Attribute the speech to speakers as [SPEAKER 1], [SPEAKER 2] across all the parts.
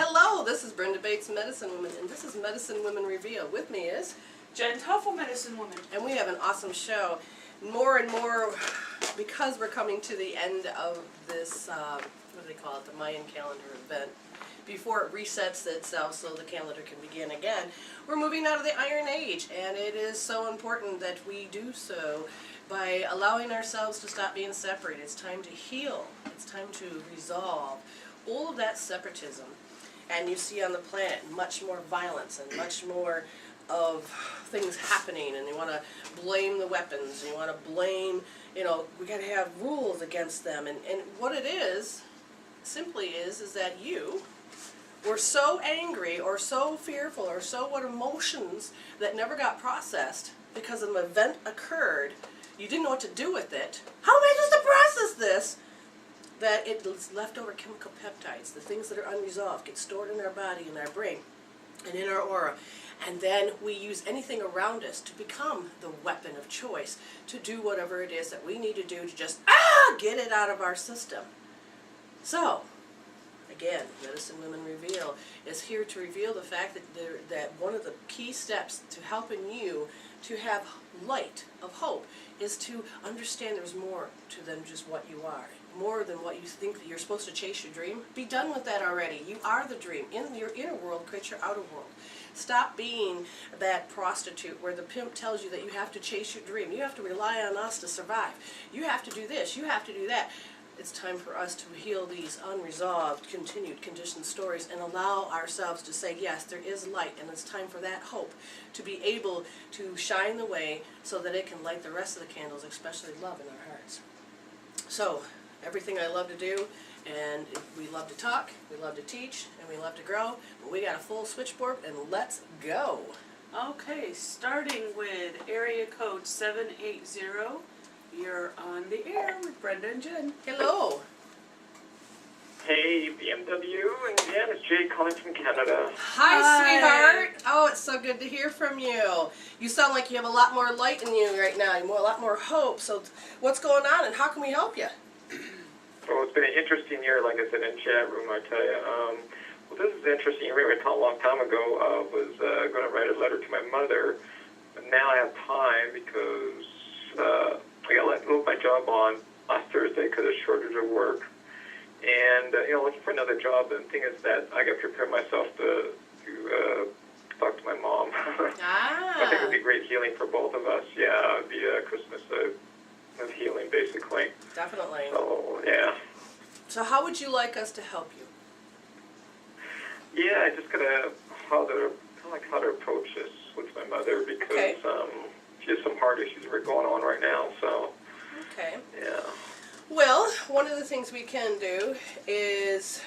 [SPEAKER 1] Hello, this is Brenda Bates, Medicine Woman, and this is Medicine Women Reveal. With me is
[SPEAKER 2] Jen Tuffle, Medicine Woman.
[SPEAKER 1] And we have an awesome show. More and more, because we're coming to the end of this, what do they call it, the Mayan calendar event, before it resets itself so the calendar can begin again, we're moving out of the Iron Age, and it is so important that we do so by allowing ourselves to stop being separated. It's time to heal. It's time to resolve all of that separatism. And you see on the planet much more violence and much more of things happening, and you want to blame the weapons, you want to blame, we got to have rules against them. And what it is, simply is that you were so angry or so fearful or so what emotions that never got processed because an event occurred, you didn't know what to do with it. How am I supposed to process this? That it's leftover chemical peptides, the things that are unresolved, get stored in our body, in our brain, and in our aura. And then we use anything around us to become the weapon of choice, to do whatever it is that we need to do to just, get it out of our system. So, again, Medicine Women Reveal is here to reveal the fact that one of the key steps to helping you to have light of hope is to understand there's more to than just what you are. More than what you think that you're supposed to chase your dream. Be done with that already. You are the dream. In your inner world, create your outer world. Stop being that prostitute where the pimp tells you that you have to chase your dream. You have to rely on us to survive. You have to do this. You have to do that. It's time for us to heal these unresolved, continued, conditioned stories and allow ourselves to say, yes, there is light, and it's time for that hope to be able to shine the way so that it can light the rest of the candles, especially love in our hearts. So, everything I love to do, and we love to talk, we love to teach, and we love to grow, but we got a full switchboard, and let's go.
[SPEAKER 2] Okay, starting with area code 780. You're on the air with Brenda and Jen.
[SPEAKER 1] Hello.
[SPEAKER 3] Hey, BMW, and Jen, it's Jay calling from Canada.
[SPEAKER 1] Hi, sweetheart. Oh, it's so good to hear from you. You sound like you have a lot more light in you right now, a lot more hope. So what's going on, and how can we help you?
[SPEAKER 3] Well, it's been an interesting year, like I said, in chat room, I tell you. Well, this is interesting. You remember a long time ago, I was going to write a letter to my mother, but now I have time because I got let move my job on last Thursday because of shortage of work. And, looking for another job. And the thing is that I got to prepare myself to talk to my mom. I think it would be great healing for both of us. Yeah, it would be a Christmas of healing, basically.
[SPEAKER 1] Definitely.
[SPEAKER 3] So, yeah.
[SPEAKER 1] So how would you like us to help you?
[SPEAKER 3] Yeah, I just gotta how to approach this with my mother because she has some heart issues that are going on right now. So.
[SPEAKER 1] Okay.
[SPEAKER 3] Yeah.
[SPEAKER 1] Well, one of the things we can do is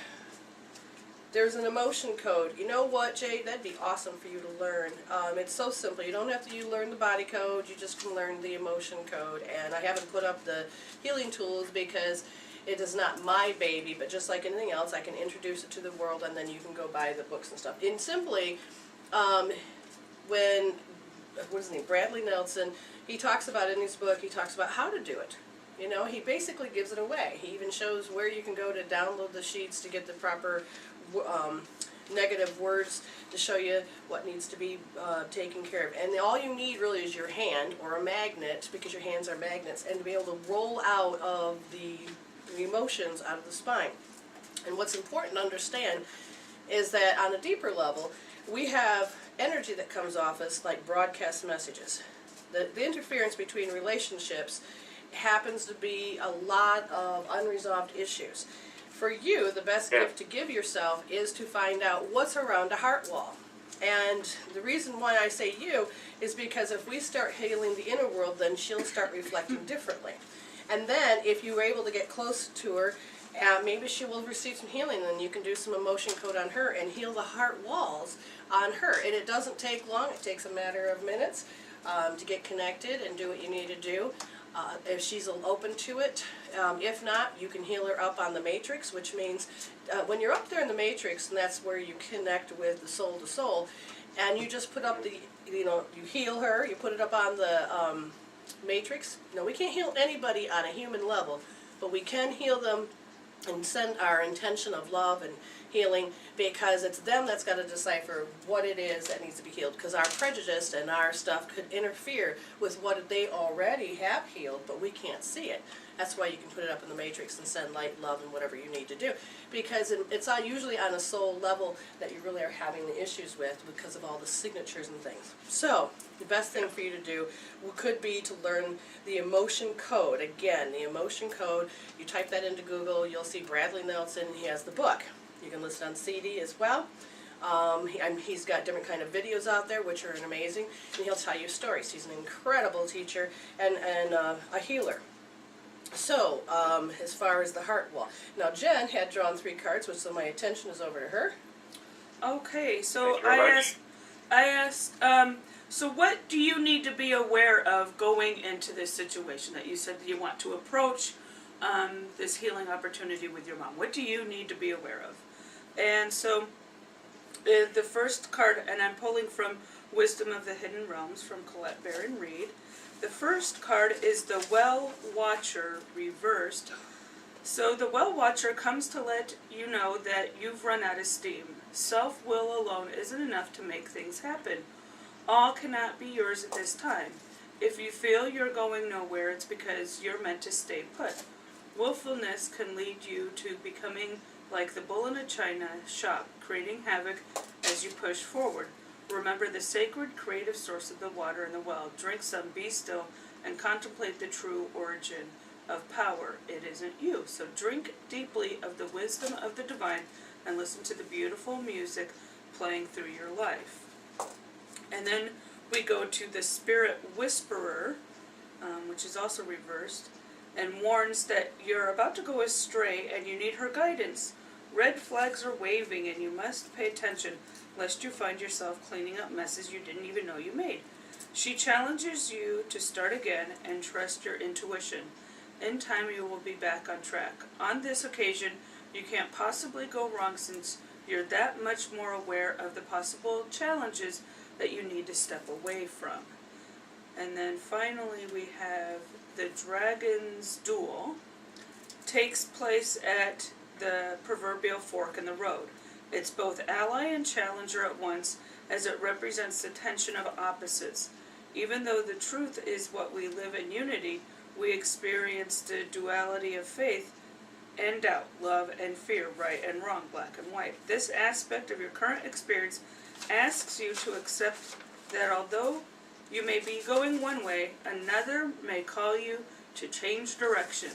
[SPEAKER 1] there's an emotion code. You know what, Jay? That'd be awesome for you to learn. It's so simple. You don't have to learn the body code. You just can learn the emotion code. And I haven't put up the healing tools because it is not my baby, but just like anything else, I can introduce it to the world, and then you can go buy the books and stuff. And simply, when, what is his name, Bradley Nelson, he talks about in his book, he talks about how to do it. He basically gives it away. He even shows where you can go to download the sheets to get the proper negative words to show you what needs to be taken care of. And all you need really is your hand or a magnet, because your hands are magnets, and to be able to roll out of the emotions out of the spine. And what's important to understand is that on a deeper level, we have energy that comes off us like broadcast messages. The interference between relationships happens to be a lot of unresolved issues. For you, the best gift to give yourself is to find out what's around a heart wall. And the reason why I say you is because if we start healing the inner world, then she'll start reflecting differently. And then if you're able to get close to her, maybe she will receive some healing, and you can do some emotion code on her and heal the heart walls on her. And it doesn't take long. It takes a matter of minutes to get connected and do what you need to do. If she's open to it. If not, you can heal her up on the matrix, which means when you're up there in the matrix, and that's where you connect with the soul to soul, and you just put up the, you heal her, you put it up on the matrix. We can't heal anybody on a human level, but we can heal them and send our intention of love and healing, because it's them that's got to decipher what it is that needs to be healed, because our prejudice and our stuff could interfere with what they already have healed, but we can't see it. That's why you can put it up in the matrix and send light, love, and whatever you need to do, because it's usually on a soul level that you really are having the issues with because of all the signatures and things. So the best thing for you to do could be to learn the emotion code. Again, the emotion code, you type that into Google, you'll see Bradley Nelson, he has the book. You can listen on CD as well. He's got different kind of videos out there which are amazing, and he'll tell you stories. He's an incredible teacher and a healer. So, as far as the heart wall. Now, Jen had drawn 3 cards, which so my attention is over to her.
[SPEAKER 2] Okay, so
[SPEAKER 3] Thank you very much.
[SPEAKER 2] I asked, so what do you need to be aware of going into this situation that you said that you want to approach this healing opportunity with your mom? What do you need to be aware of? And so, the first card, and I'm pulling from Wisdom of the Hidden Realms from Colette Baron Reed. The first card is the Well Watcher reversed. So the Well Watcher comes to let you know that you've run out of steam. Self-will alone isn't enough to make things happen. All cannot be yours at this time. If you feel you're going nowhere, it's because you're meant to stay put. Willfulness can lead you to becoming like the bull in a china shop, creating havoc as you push forward. Remember the sacred creative source of the water in the well. Drink some, be still, and contemplate the true origin of power. It isn't you. So drink deeply of the wisdom of the divine and listen to the beautiful music playing through your life. And then we go to the Spirit Whisperer, which is also reversed, and warns that you're about to go astray and you need her guidance. Red flags are waving and you must pay attention lest you find yourself cleaning up messes you didn't even know you made. She challenges you to start again and trust your intuition. In time you will be back on track. On this occasion, you can't possibly go wrong since you're that much more aware of the possible challenges that you need to step away from. And then finally we have the Dragon's Duel. Takes place at the proverbial fork in the road. It's both ally and challenger at once, as it represents the tension of opposites. Even though the truth is what we live in unity, we experience the duality of faith and doubt, love and fear, right and wrong, black and white. This aspect of your current experience asks you to accept that although you may be going one way, another may call you to change direction.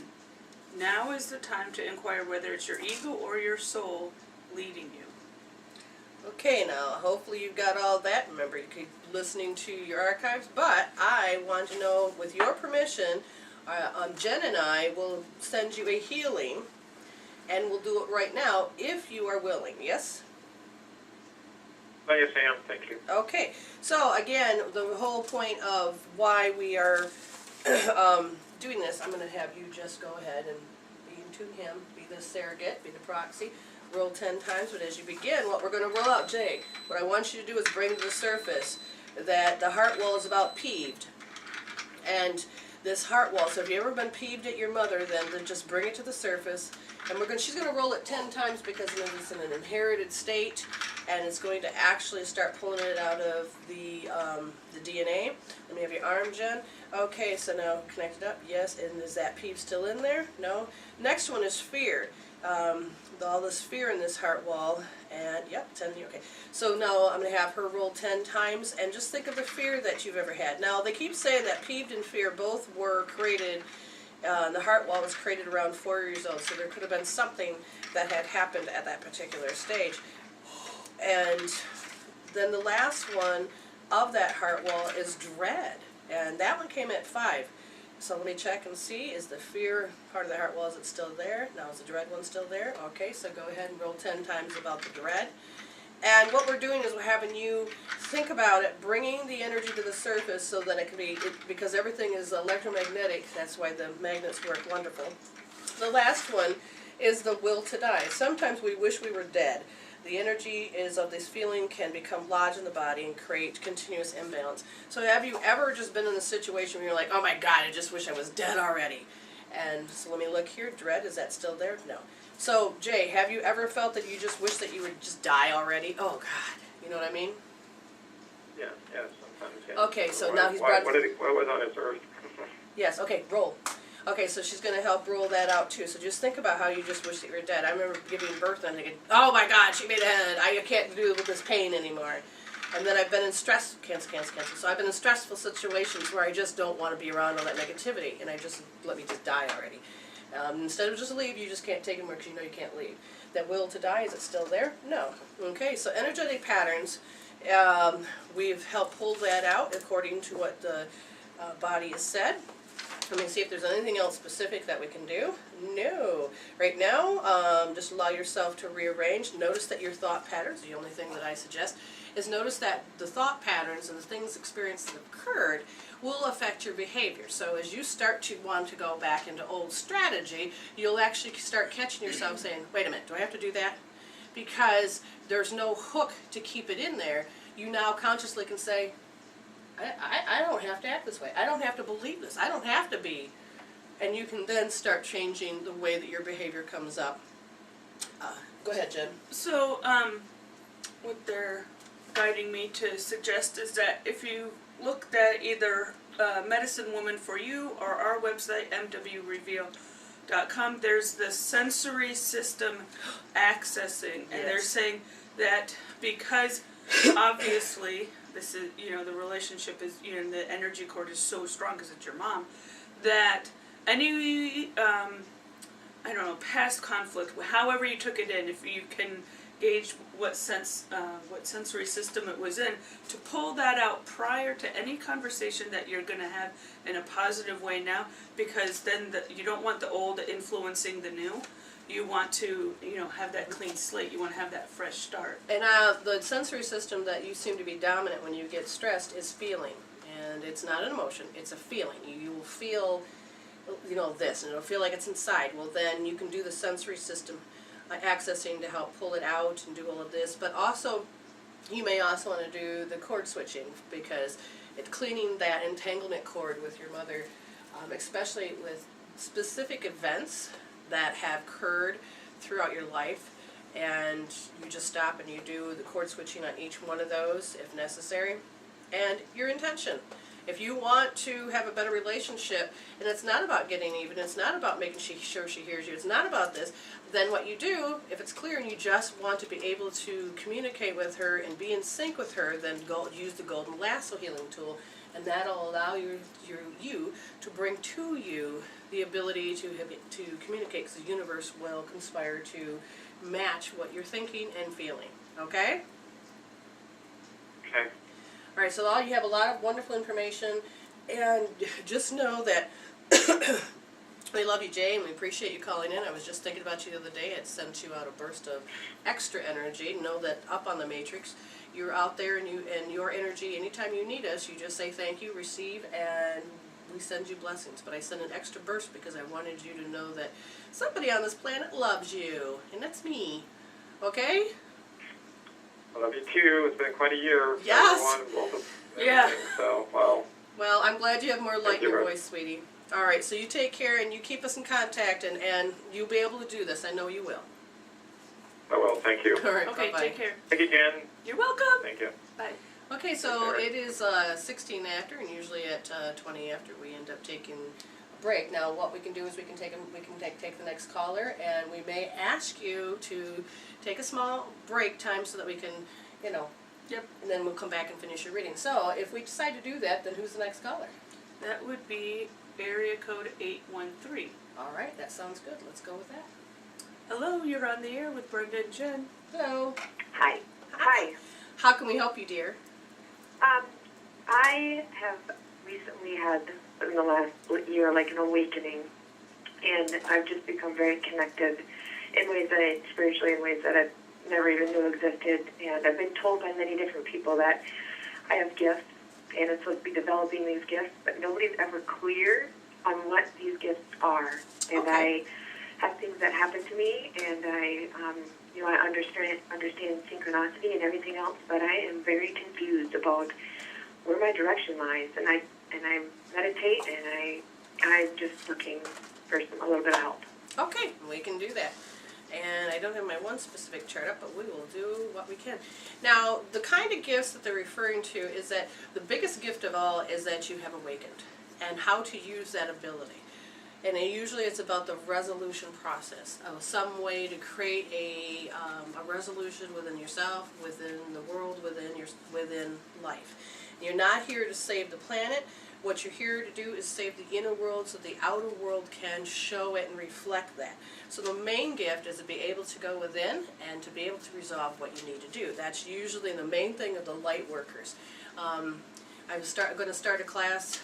[SPEAKER 2] Now is the time to inquire whether it's your ego or your soul leading you.
[SPEAKER 1] Okay, now hopefully you've got all that. Remember, you keep listening to your archives, but I want to know, with your permission, Jen and I will send you a healing, and we'll do it right now if you are willing. Yes?
[SPEAKER 3] Yes, ma'am. Thank you.
[SPEAKER 1] Okay, so again, the whole point of why we are doing this, I'm going to have you just go ahead and be to him, be the surrogate, be the proxy. Roll 10 times, but as you begin, what we're going to roll out, Jay, what I want you to do is bring to the surface that the heart wall is about peeved. And this heart wall, so if you've ever been peeved at your mother, then just bring it to the surface. And she's going to roll it 10 times because it's in an inherited state, and it's going to actually start pulling it out of the DNA. Let me have your arm, Jen. Okay, so now connect it up. Yes, and is that peeve still in there? No. Next one is fear. All this fear in this heart wall, and yep, 10, okay. So now I'm going to have her roll 10 times, and just think of the fear that you've ever had. Now, they keep saying that peeved and fear both were created, the heart wall was created around 4 years old, so there could have been something that had happened at that particular stage. And then the last one of that heart wall is dread, and that one came at 5. So let me check and see, is the fear part of the heart wall, is it still there? Now is the dread one still there? Okay, so go ahead and roll 10 times about the dread. And what we're doing is we're having you think about it, bringing the energy to the surface so that it can be, because everything is electromagnetic, that's why the magnets work wonderful. The last one is the will to die. Sometimes we wish we were dead. The energy of this feeling can become lodged in the body and create continuous imbalance. So have you ever just been in a situation where you're like, oh my God, I just wish I was dead already? And so let me look here. Dread, is that still there? No. So, Jay, have you ever felt that you just wish that you would just die already? Oh, God. You know what I mean?
[SPEAKER 3] Yeah, sometimes, yeah.
[SPEAKER 1] Okay, so now he's brought...
[SPEAKER 3] What was on his earth?
[SPEAKER 1] Yes, okay, roll. Okay, so she's going to help roll that out, too. So just think about how you just wish that you were dead. I remember giving birth and thinking, oh, my God, she made a head. I can't do with this pain anymore. And then I've been in cancel. So I've been in stressful situations where I just don't want to be around all that negativity, and let me just die already. Instead of just leave, you just can't take them because you know you can't leave. That will to die, is it still there? No. Okay, so energetic patterns, we've helped pull that out according to what the body has said. Let me see if there's anything else specific that we can do. No. Right now, just allow yourself to rearrange. Notice that your thought patterns, the only thing that I suggest, is notice that the thought patterns and the things experienced that have occurred will affect your behavior. So as you start to want to go back into old strategy, you'll actually start catching yourself saying, wait a minute, do I have to do that? Because there's no hook to keep it in there. You now consciously can say, I don't have to act this way. I don't have to believe this. I don't have to be. And you can then start changing the way that your behavior comes up. Go ahead, Jen.
[SPEAKER 2] So, what they're guiding me to suggest is that if you looked at either Medicine Woman for You or our website, mwreveal.com, there's the sensory system accessing. And they're saying that because obviously this is, the relationship is, the energy cord is so strong because it's your mom, that any, past conflict, however you took it in, if you can gauge what sensory system it was in, to pull that out prior to any conversation that you're going to have in a positive way now, because then you don't want the old influencing the new. You want to, have that clean slate. You want to have that fresh start.
[SPEAKER 1] And the sensory system that you seem to be dominant when you get stressed is feeling. And it's not an emotion, it's a feeling. You will feel, this, and it'll feel like it's inside. Well, then you can do the sensory system accessing to help pull it out and do all of this. But also, you may also want to do the cord switching, because it's cleaning that entanglement cord with your mother, especially with specific events that have occurred throughout your life, and you just stop and you do the cord switching on each one of those if necessary. And your intention. If you want to have a better relationship, and it's not about getting even, it's not about making sure she hears you, it's not about this, then what you do, if it's clear and you just want to be able to communicate with her and be in sync with her, then use the golden lasso healing tool, and that'll allow you to bring to you the ability to communicate, because the universe will conspire to match what you're thinking and feeling. Okay?
[SPEAKER 3] Okay.
[SPEAKER 1] All right, so you have a lot of wonderful information, and just know that we love you, Jay, and we appreciate you calling in. I was just thinking about you the other day. It sent you out a burst of extra energy. Know that up on the matrix, you're out there, and your energy, anytime you need us, you just say thank you, receive, and we send you blessings. But I send an extra burst because I wanted you to know that somebody on this planet loves you, and that's me. Okay?
[SPEAKER 3] I love you too. It's been quite a year.
[SPEAKER 1] Yes.
[SPEAKER 2] Yeah.
[SPEAKER 3] So,
[SPEAKER 1] well, I'm glad you have more light in your voice, sweetie. All right, so you take care and you keep us in contact, and you'll be able to do this. I know you will.
[SPEAKER 3] I will. Thank you.
[SPEAKER 1] All right,
[SPEAKER 2] Okay,
[SPEAKER 1] bye-bye.
[SPEAKER 2] take care.
[SPEAKER 3] Thank you, Jen.
[SPEAKER 2] You're welcome.
[SPEAKER 3] Thank you.
[SPEAKER 2] Bye.
[SPEAKER 1] Okay, so it is 16 after, and usually at 20 after we end up taking a break. Now, what we can do is we can take the next caller, and we may ask you to take a small break time so that we can,
[SPEAKER 2] Yep.
[SPEAKER 1] and then we'll come back and finish your reading. So if we decide to do that, then who's the next caller?
[SPEAKER 2] That would be area code 813.
[SPEAKER 1] All right, that sounds good. Let's go with that.
[SPEAKER 2] Hello, you're on the air with Brenda and Jen.
[SPEAKER 1] Hello.
[SPEAKER 4] Hi. Hi.
[SPEAKER 1] How can we help you, dear?
[SPEAKER 4] I have recently had, in the last year, like an awakening, and I've just become very connected in ways that spiritually, in ways that I never even knew existed. And I've been told by many different people that I have gifts, and I'm supposed to be developing these gifts, but nobody's ever clear on what these gifts are. And
[SPEAKER 1] Okay.
[SPEAKER 4] I have things that happen to me, and I understand synchronicity and everything else, but I am very confused about where my direction lies. And I meditate, and I'm just looking for a little bit of help.
[SPEAKER 1] Okay, we can do that. And I don't have my one specific chart up, but we will do what we can. Now, the kind of gifts that they're referring to is that the biggest gift of all is that you have awakened and how to use that ability. And usually it's about the resolution process of some way to create a resolution within yourself, within the world, within life. You're not here to save the planet. What you're here to do is save the inner world so the outer world can show it and reflect that. So the main gift is to be able to go within and to be able to resolve what you need to do. That's usually the main thing of the light workers. I'm going to start a class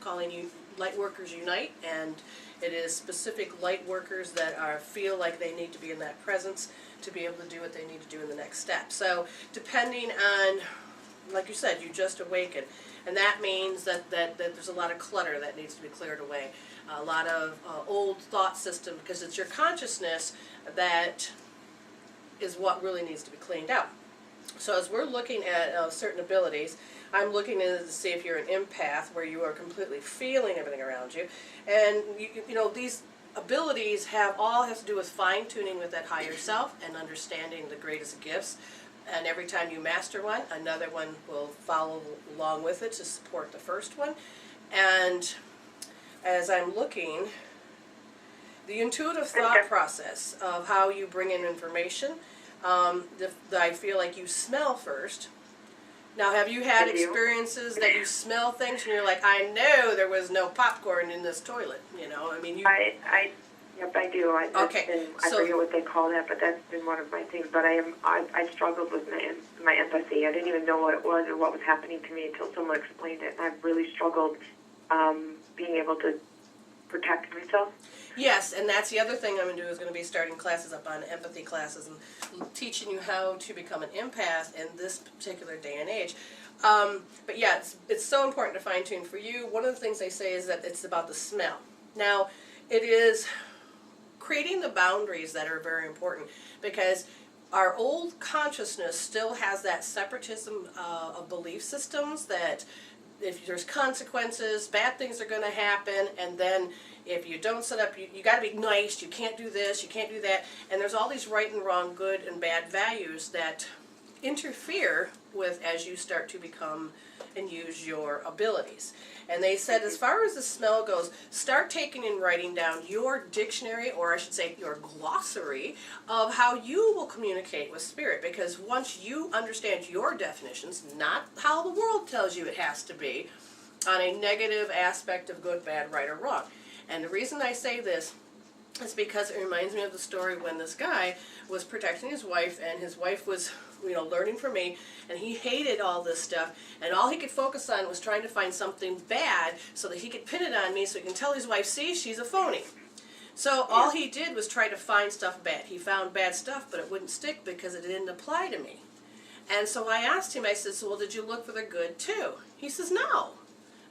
[SPEAKER 1] calling you Light Workers Unite, and it is specific light workers that feel like they need to be in that presence to be able to do what they need to do in the next step. So depending on, like you said, you just awakened. And that means that there's a lot of clutter that needs to be cleared away. A lot of old thought system, because it's your consciousness that is what really needs to be cleaned out. So as we're looking at certain abilities, I'm looking at it to see if you're an empath, where you are completely feeling everything around you. And you know, these abilities have to do with fine-tuning with that higher self and understanding the greatest gifts. And every time you master one, another one will follow along with it to support the first one. And as I'm looking, the intuitive thought process of how you bring in information, I feel like you smell first. Now, have you had experiences that you smell things and you're like, I know there was no popcorn in this toilet, you know? I mean,
[SPEAKER 4] Yep, I do. I forget what they call that, but that's been one of my things. But I struggled with my empathy. I didn't even know what it was or what was happening to me until someone explained it. And I've really struggled being able to protect myself.
[SPEAKER 1] Yes, and that's the other thing I'm going to do is going to be starting classes up on empathy classes and teaching you how to become an empath in this particular day and age. But yeah, it's so important to fine-tune for you. One of the things they say is that it's about the smell. Now, it is creating the boundaries that are very important, because our old consciousness still has that separatism of belief systems that if there's consequences, bad things are going to happen, and then if you don't set up, you got to be nice, you can't do this, you can't do that, and there's all these right and wrong, good and bad values that interfere with as you start to become and use your abilities. And they said, as far as the smell goes, start taking and writing down your dictionary, or I should say your glossary, of how you will communicate with spirit. Because once you understand your definitions, not how the world tells you it has to be, on a negative aspect of good, bad, right, or wrong. And the reason I say this is because it reminds me of the story when this guy was protecting his wife, and his wife was, learning from me, and he hated all this stuff, and all he could focus on was trying to find something bad so that he could pin it on me so he can tell his wife, see, she's a phony. So all he did was try to find stuff bad. He found bad stuff, but it wouldn't stick because it didn't apply to me. And so I asked him, I said, well, did you look for the good too? He says, no.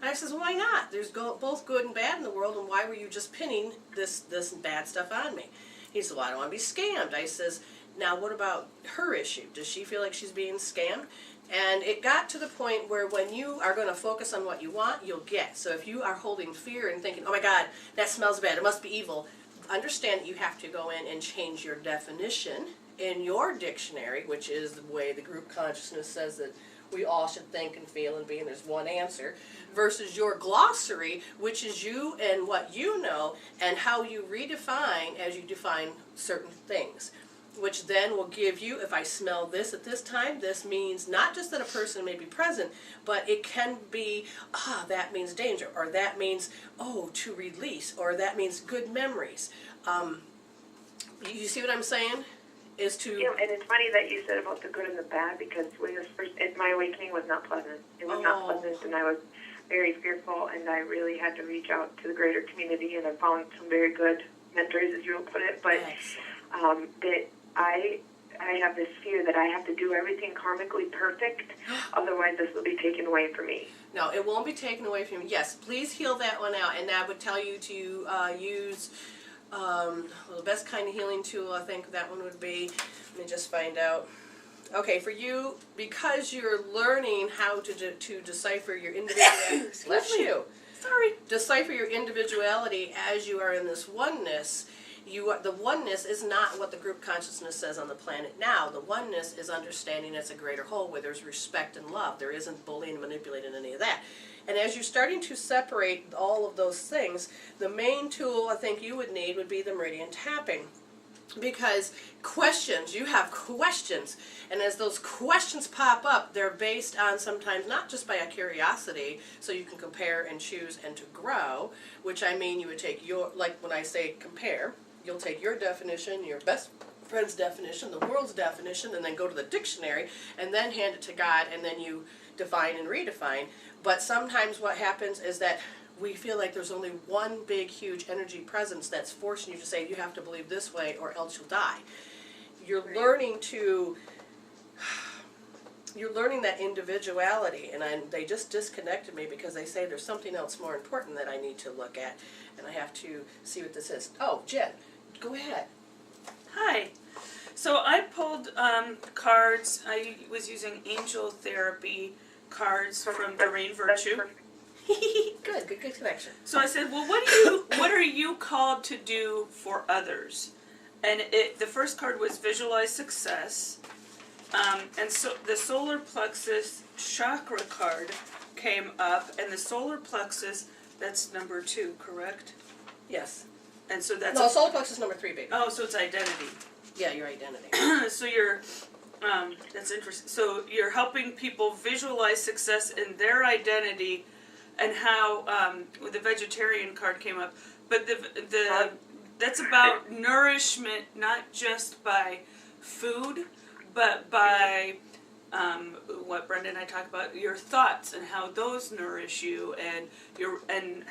[SPEAKER 1] And I says, why not? There's both good and bad in the world, and why were you just pinning this bad stuff on me? He said, well, I don't want to be scammed. I says, now what about her issue? Does she feel like she's being scammed? And it got to the point where when you are going to focus on what you want, you'll get. So if you are holding fear and thinking, oh my God, that smells bad, it must be evil, understand that you have to go in and change your definition in your dictionary, which is the way the group consciousness says that we all should think and feel and be, and there's one answer, versus your glossary, which is you and what you know and how you redefine as you define certain things, which then will give you, if I smell this at this time, this means not just that a person may be present, but it can be, that means danger, or that means, to release, or that means good memories. You see what I'm saying? Is to...
[SPEAKER 4] Yeah, and it's funny that you said about the good and the bad, because when my awakening was not pleasant. It was not pleasant, and I was very fearful, and I really had to reach out to the greater community, and I found some very good mentors, as you'll put it, but that I have this fear that I have to do everything karmically perfect, otherwise this will be taken away from me.
[SPEAKER 1] No, it won't be taken away from you. Yes, please heal that one out, and I would tell you to use the best kind of healing tool. I think that one would be, let me just find out. Okay, for you, because you're learning how to decipher your individual, bless you.
[SPEAKER 2] Sorry.
[SPEAKER 1] decipher your individuality as you are in this oneness. The oneness is not what the group consciousness says on the planet now. The oneness is understanding it's a greater whole where there's respect and love. There isn't bullying and manipulating any of that. And as you're starting to separate all of those things, the main tool I think you would need would be the meridian tapping. Because questions, you have questions, and as those questions pop up, they're based on sometimes not just by a curiosity, so you can compare and choose and to grow, which I mean you would take your, like when I say compare, you'll take your definition, your best friend's definition, the world's definition, and then go to the dictionary, and then hand it to God, and then you define and redefine. But sometimes what happens is that we feel like there's only one big, huge energy presence that's forcing you to say you have to believe this way or else you'll die. You're learning that individuality, and they just disconnected me because they say there's something else more important that I need to look at, and I have to see what this is. Oh, Jen, go ahead.
[SPEAKER 2] Hi. So I pulled cards. I was using angel therapy cards from Doreen Virtue.
[SPEAKER 1] Good connection.
[SPEAKER 2] So I said, well, what are you called to do for others? And the first card was visualize success. And so the solar plexus chakra card came up, and the solar plexus, that's number 2, correct?
[SPEAKER 1] Yes.
[SPEAKER 2] And so that's...
[SPEAKER 1] No, solar plexus is number 3, baby.
[SPEAKER 2] Oh, so it's identity.
[SPEAKER 1] Yeah, your identity.
[SPEAKER 2] So you're... that's interesting. So you're helping people visualize success in their identity, and how the vegetarian card came up, but the that's about nourishment, not just by food, but by what Brenda and I talk about, your thoughts and how those nourish you, and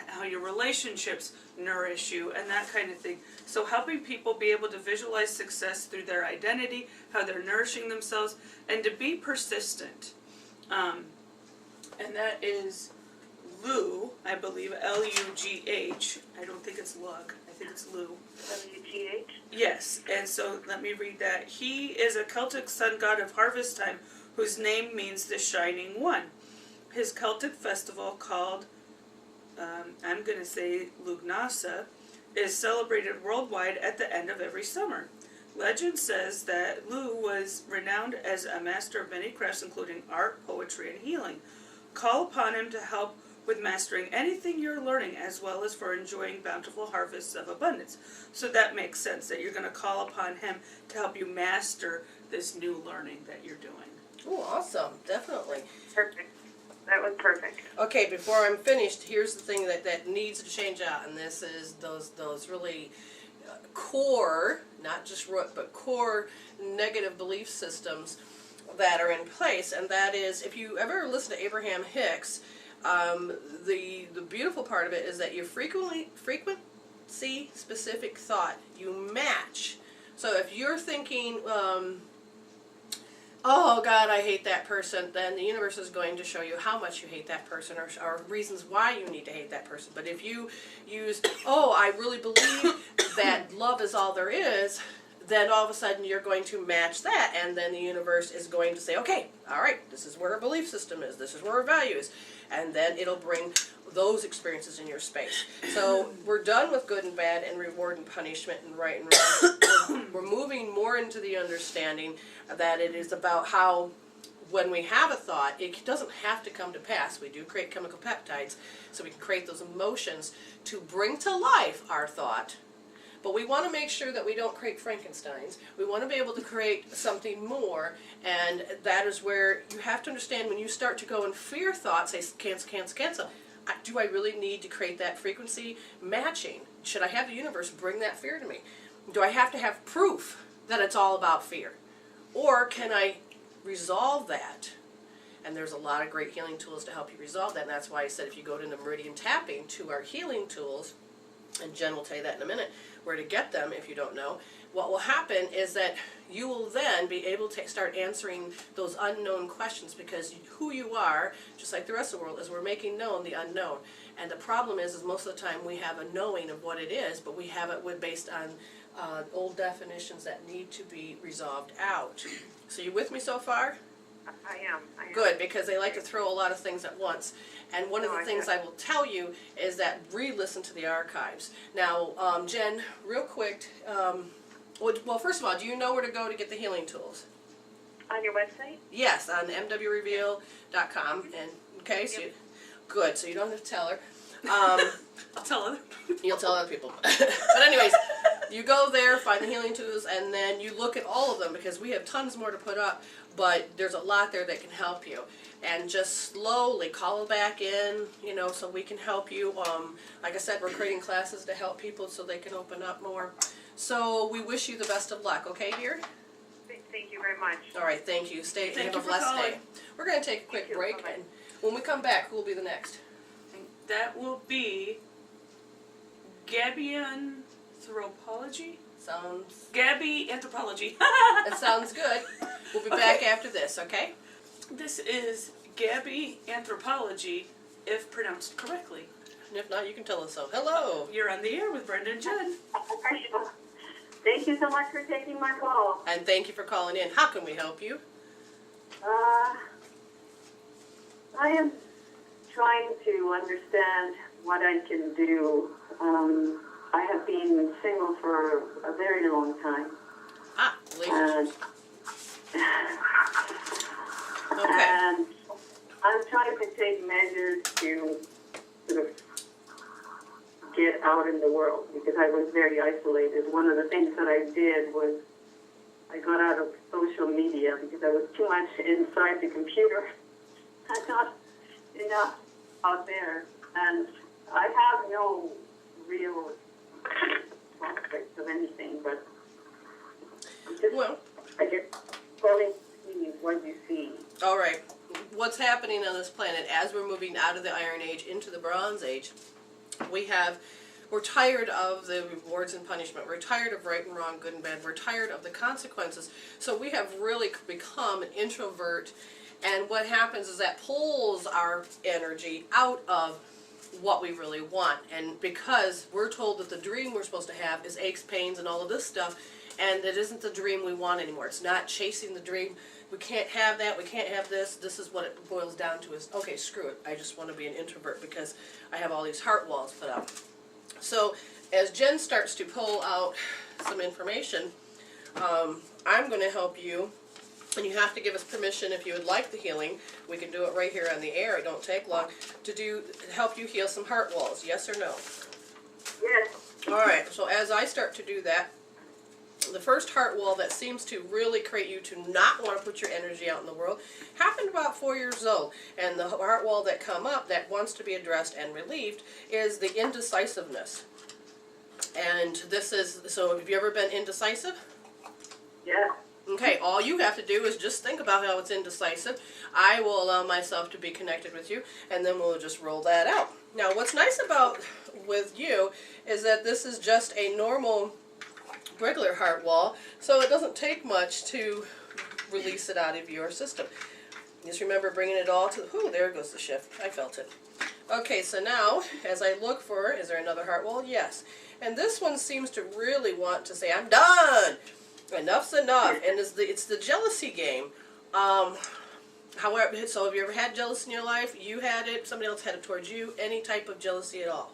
[SPEAKER 2] how your relationships nourish you, and that kind of thing. So helping people be able to visualize success through their identity, how they're nourishing themselves, and to be persistent. And that is Lou, I believe, L-U-G-H. I don't think it's Lug. I think it's Lou.
[SPEAKER 4] L-U-G-H?
[SPEAKER 2] Yes, and so let me read that. He is a Celtic sun god of harvest time, whose name means the Shining One. His Celtic festival, called, I'm going to say Lugnasa, is celebrated worldwide at the end of every summer. Legend says that Lou was renowned as a master of many crafts, including art, poetry, and healing. Call upon him to help with mastering anything you're learning, as well as for enjoying bountiful harvests of abundance. So that makes sense, that you're going to call upon him to help you master this new learning that you're doing.
[SPEAKER 1] Oh, awesome. Definitely.
[SPEAKER 4] Perfect. That was perfect.
[SPEAKER 1] Okay, before I'm finished, here's the thing that needs to change out, and this is those really core, not just root, but core negative belief systems that are in place, and that is, if you ever listen to Abraham Hicks, the beautiful part of it is that your frequency specific thought, you match. So if you're thinking, oh God, I hate that person, then the universe is going to show you how much you hate that person, or reasons why you need to hate that person. But if you use, oh, I really believe that love is all there is, then all of a sudden you're going to match that, and then the universe is going to say, okay, all right, this is where our belief system is, this is where our value is, and then it'll bring those experiences in your space. So we're done with good and bad and reward and punishment and right and wrong. We're moving more into the understanding that it is about how when we have a thought, it doesn't have to come to pass. We do create chemical peptides, so we can create those emotions to bring to life our thought. But we want to make sure that we don't create Frankensteins. We want to be able to create something more, and that is where you have to understand when you start to go in fear thoughts, say cancel, cancel, cancel. Do I really need to create that frequency matching? Should I have the universe bring that fear to me? Do I have to have proof that it's all about fear? Or can I resolve that? And there's a lot of great healing tools to help you resolve that, and that's why I said if you go to the meridian tapping to our healing tools, and Jen will tell you that in a minute, where to get them if you don't know, what will happen is that you will then be able to start answering those unknown questions, because who you are, just like the rest of the world, is we're making known the unknown. And the problem is most of the time we have a knowing of what it is, but we have it based on old definitions that need to be resolved out. So you with me so far?
[SPEAKER 4] I am.
[SPEAKER 1] Good, because they like to throw a lot of things at once. And one of the things I will tell you is that re-listen to the archives. Now, Jen, real quick, well, first of all, do you know where to go to get the healing tools?
[SPEAKER 4] On your website?
[SPEAKER 1] Yes, on mwreveal.com. And okay, so good. So you don't have to tell her.
[SPEAKER 2] I'll tell other people.
[SPEAKER 1] You'll tell other people. But anyways, you go there, find the healing tools, and then you look at all of them because we have tons more to put up. But there's a lot there that can help you. And just slowly call back in, so we can help you. Like I said, we're creating classes to help people so they can open up more. So we wish you the best of luck, okay, dear?
[SPEAKER 4] Thank you very much.
[SPEAKER 1] All right, thank you. Thank
[SPEAKER 2] you
[SPEAKER 1] have a
[SPEAKER 2] for
[SPEAKER 1] blessed
[SPEAKER 2] calling.
[SPEAKER 1] day. We're going to take a quick break,
[SPEAKER 4] Bye-bye.
[SPEAKER 1] and when we come back, who will be the next?
[SPEAKER 2] That will be Gabby Anthropology? Gabby Anthropology.
[SPEAKER 1] That sounds good. We'll be back after this, okay?
[SPEAKER 2] This is Gabby Anthropology, if pronounced correctly.
[SPEAKER 1] And if not, you can tell us so. Hello.
[SPEAKER 2] You're on the air with Brenda and Jen.
[SPEAKER 5] Thank you so much for taking my call.
[SPEAKER 1] And thank you for calling in. How can we help you?
[SPEAKER 5] I am trying to understand what I can do. I have been single for a very long time.
[SPEAKER 1] Relationships. Okay.
[SPEAKER 5] And I'm trying to take measures to sort of get out in the world because I was very isolated. One of the things that I did was I got out of social media because I was too much inside the computer. I not enough out there. And I have no real prospects of anything, but I'm just, I guess, calling to see what you see.
[SPEAKER 1] All right. What's happening on this planet as we're moving out of the Iron Age into the Bronze Age, we're tired of the rewards and punishment. We're tired of right and wrong, good and bad. We're tired of the consequences. So we have really become an introvert. And what happens is that pulls our energy out of what we really want. And because we're told that the dream we're supposed to have is aches, pains, and all of this stuff, and it isn't the dream we want anymore. It's not chasing the dream. We can't have that. We can't have this. This is what it boils down to is, okay, screw it. I just want to be an introvert because I have all these heart walls put up. So as Jen starts to pull out some information, I'm going to help you. And you have to give us permission if you would like the healing. We can do it right here on the air. It don't take long to help you heal some heart walls. Yes or no?
[SPEAKER 5] Yes.
[SPEAKER 1] All right. So as I start to do that, the first heart wall that seems to really create you to not want to put your energy out in the world happened about 4 years old. And the heart wall that come up that wants to be addressed and relieved is the indecisiveness. And this is, so have you ever been indecisive?
[SPEAKER 5] Yes.
[SPEAKER 1] Okay, all you have to do is just think about how it's indecisive. I will allow myself to be connected with you, and then we'll just roll that out. Now, what's nice about with you is that this is just a normal, regular heart wall, so it doesn't take much to release it out of your system. Just remember bringing it all to, whoo, there goes the shift. I felt it. Okay, so now, as I look for, is there another heart wall? Yes. And this one seems to really want to say, I'm done! Enough's enough, and it's the jealousy game. However, so have you ever had jealousy in your life? You had it, somebody else had it towards you, any type of jealousy at all?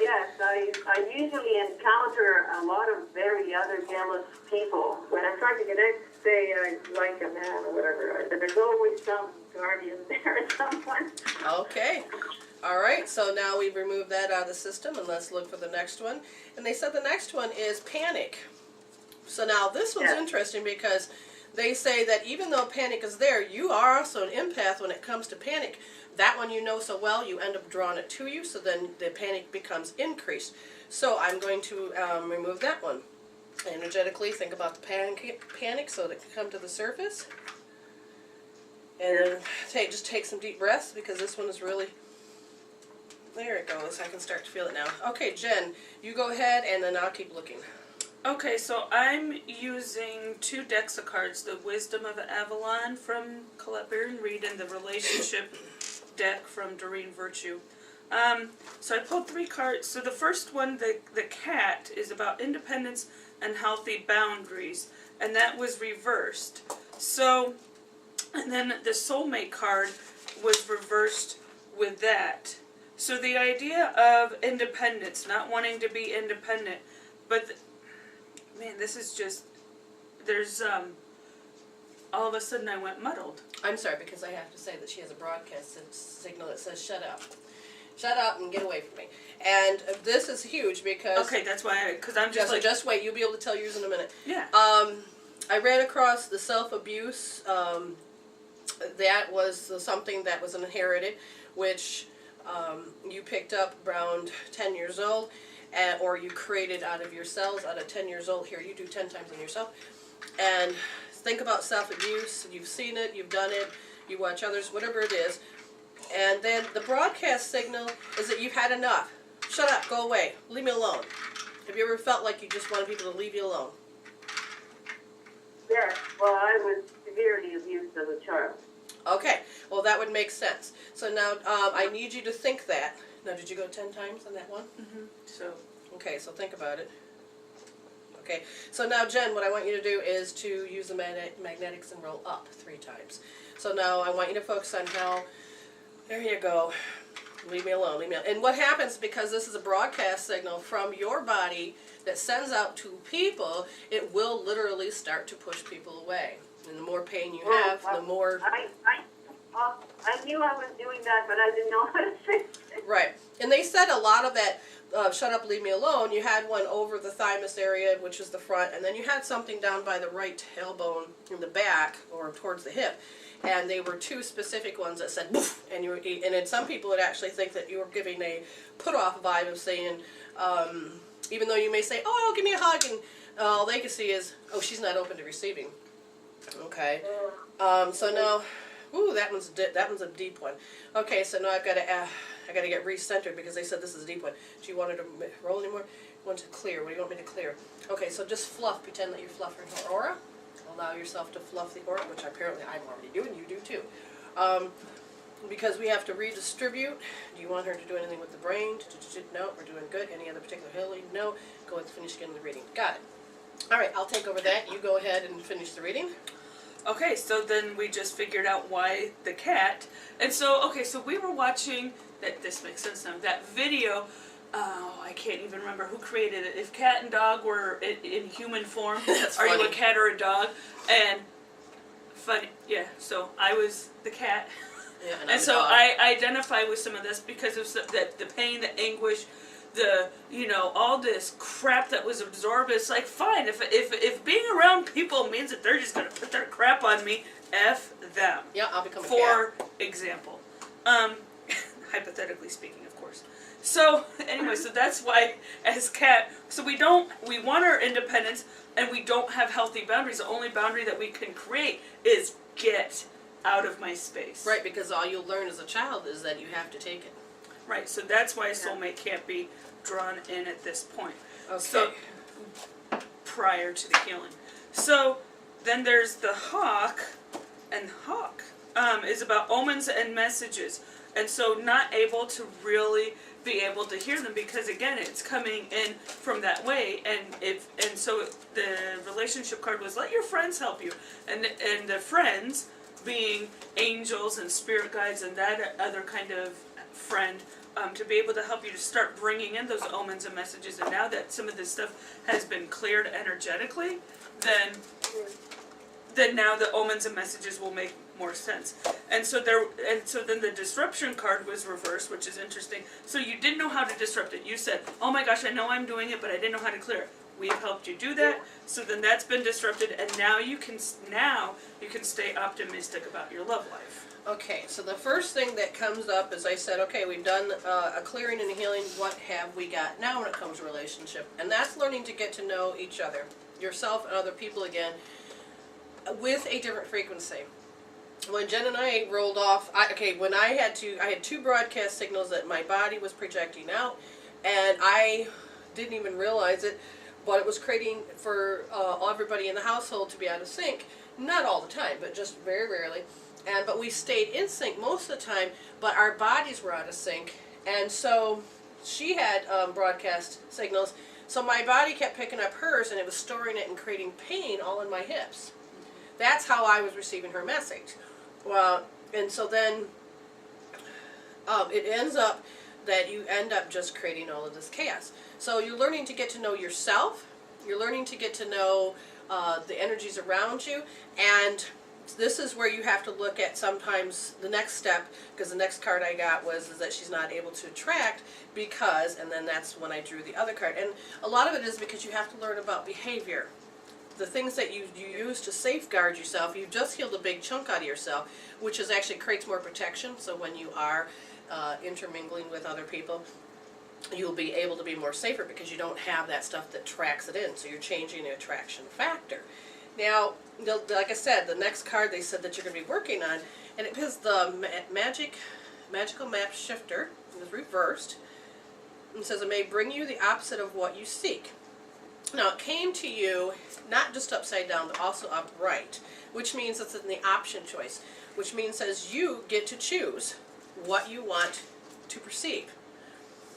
[SPEAKER 5] Yes, I usually encounter a lot of very other jealous people. When I'm trying to connect, say I like a man or whatever, there's always some guardian there, someone.
[SPEAKER 1] Okay. All right, so now we've removed that out of the system, and let's look for the next one. And they said the next one is panic. So now this one's interesting because they say that even though panic is there, you are also an empath when it comes to panic. That one you know so well, you end up drawing it to you, so then the panic becomes increased. So I'm going to remove that one. Energetically think about the panic so that it can come to the surface. And then just take some deep breaths because this one is really, there it goes. I can start to feel it now. Okay, Jen, you go ahead and then I'll keep looking.
[SPEAKER 2] Okay, so I'm using 2 decks of cards, the Wisdom of Avalon from Colette Baron Reed and the Relationship deck from Doreen Virtue. So I pulled 3 cards. So the first one, the cat, is about independence and healthy boundaries, and that was reversed. So And then the soulmate card was reversed with that. So the idea of independence, not wanting to be independent, but man, this is just, there's all of a sudden I went muddled.
[SPEAKER 1] I'm sorry, because I have to say that she has a broadcast signal that says shut up. Shut up and get away from me. And this is huge because...
[SPEAKER 2] Okay, that's why, because I'm just like...
[SPEAKER 1] Just wait, you'll be able to tell yours in a minute.
[SPEAKER 2] Yeah.
[SPEAKER 1] I ran across the self-abuse. That was something that was inherited, which you picked up around 10 years old, or you created out of your cells out of 10 years old. Here, you do 10 times on yourself. And think about self-abuse. You've seen it, you've done it, you watch others, whatever it is. And then the broadcast signal is that you've had enough. Shut up, go away, leave me alone. Have you ever felt like you just wanted people to leave you alone?
[SPEAKER 5] Yes, well, I was severely abused as a child.
[SPEAKER 1] Okay, well that would make sense. So now I need you to think that. Now, did you go 10 times on that one?
[SPEAKER 2] Mm-hmm. So.
[SPEAKER 1] Okay, so think about it. Okay, so now Jen, what I want you to do is to use the magnetics and roll up 3 times. So now I want you to focus on how, there you go, leave me alone, leave me alone. And what happens, because this is a broadcast signal from your body that sends out to people, it will literally start to push people away. And the more pain you have, the more...
[SPEAKER 5] I knew I was doing that, but I didn't know how to fix it.
[SPEAKER 1] Right. And they said a lot of that, shut up, leave me alone, you had one over the thymus area, which is the front, and then you had something down by the right tailbone in the back, or towards the hip. And they were 2 specific ones that said, "Boof," and then some people would actually think that you were giving a put-off vibe of saying, even though you may say, oh, give me a hug, and all they can see is, oh, she's not open to receiving. Okay. So now, ooh, that one's a deep one. Okay, so now I got to get recentered because they said this is a deep one. Do you want her to roll anymore? You want to clear? What do you want me to clear? Okay, so just fluff. Pretend that you're fluffing her aura. Allow yourself to fluff the aura, which apparently I'm already doing. You do too. Because we have to redistribute. Do you want her to do anything with the brain? No, we're doing good. Any other particular healing? No. Go ahead and finish getting the reading. Got it. All right, I'll take over that. You go ahead and finish the reading.
[SPEAKER 2] Okay, so then we just figured out why the cat. And so, okay, so we were watching, this makes sense now, that video, I can't even remember who created it. If cat and dog were in human form,
[SPEAKER 1] That's
[SPEAKER 2] are
[SPEAKER 1] funny.
[SPEAKER 2] you a cat or a dog? And, funny, yeah, so I was the cat.
[SPEAKER 1] Yeah,
[SPEAKER 2] And so I identify with some of this because of the pain, the anguish, all this crap that was absorbed. It's like, fine, if being around people means that they're just going to put their crap on me, F them.
[SPEAKER 1] Yeah, I'll become a cat.
[SPEAKER 2] For example. Hypothetically speaking, of course. So, anyway, so that's why, as cat, so we want our independence, and we don't have healthy boundaries. The only boundary that we can create is get out of my space.
[SPEAKER 1] Right, because all you'll learn as a child is that you have to take it.
[SPEAKER 2] Right, so that's why a soulmate can't be drawn in at this point.
[SPEAKER 1] Okay.
[SPEAKER 2] So, prior to the healing. So, then there's the hawk, and hawk is about omens and messages. And so not able to really be able to hear them because, again, it's coming in from that way. And so the relationship card was let your friends help you. And the friends being angels and spirit guides and that other kind of friend, to be able to help you to start bringing in those omens and messages. And now that some of this stuff has been cleared energetically, then now the omens and messages will make more sense. And so then the disruption card was reversed, which is interesting. So you didn't know how to disrupt it. You said, oh my gosh, I know I'm doing it, but I didn't know how to clear it. We've helped you do that. So then that's been disrupted, and now you can stay optimistic about your love life.
[SPEAKER 1] Okay, so the first thing that comes up is I said, okay, we've done a clearing and a healing. What have we got now when it comes to relationship? And that's learning to get to know each other, yourself and other people again, with a different frequency. When Jen and I rolled off, when I had 2 broadcast signals that my body was projecting out, and I didn't even realize it, but it was creating for everybody in the household to be out of sync. Not all the time, but just very rarely. But we stayed in sync most of the time, but our bodies were out of sync. And so she had broadcast signals, so my body kept picking up hers, and it was storing it and creating pain all in my hips. That's how I was receiving her message. Well, and so then it ends up that you end up just creating all of this chaos. So you're learning to get to know yourself. You're learning to get to know the energies around you, and this is where you have to look at sometimes the next step, because the next card I got was that she's not able to attract because, and then that's when I drew the other card. And a lot of it is because you have to learn about behavior. The things that you use to safeguard yourself, you've just healed a big chunk out of yourself, which is actually creates more protection. So when you are intermingling with other people, you'll be able to be more safer because you don't have that stuff that tracks it in. So you're changing the attraction factor. Now, like I said, the next card they said that you're going to be working on, and it is the Magical Map Shifter. It was reversed. It says it may bring you the opposite of what you seek. Now, it came to you not just upside down, but also upright, which means it's in the option choice, which means says you get to choose what you want to perceive.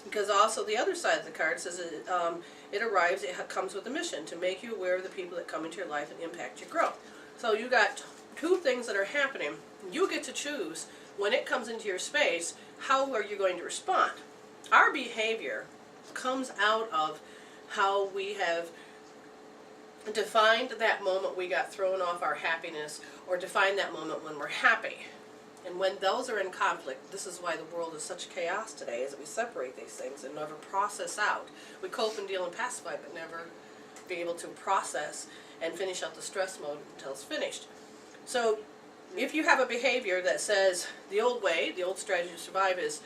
[SPEAKER 1] Because also the other side of the card says it arrives, it comes with a mission to make you aware of the people that come into your life and impact your growth. So you got two things that are happening. You get to choose when it comes into your space, how are you going to respond? Our behavior comes out of how we have defined that moment we got thrown off our happiness, or defined that moment when we're happy. And when those are in conflict, this is why the world is such chaos today, is that we separate these things and never process out. We cope and deal and pacify, but never be able to process and finish out the stress mode until it's finished. So if you have a behavior that says the old way, the old strategy to survive is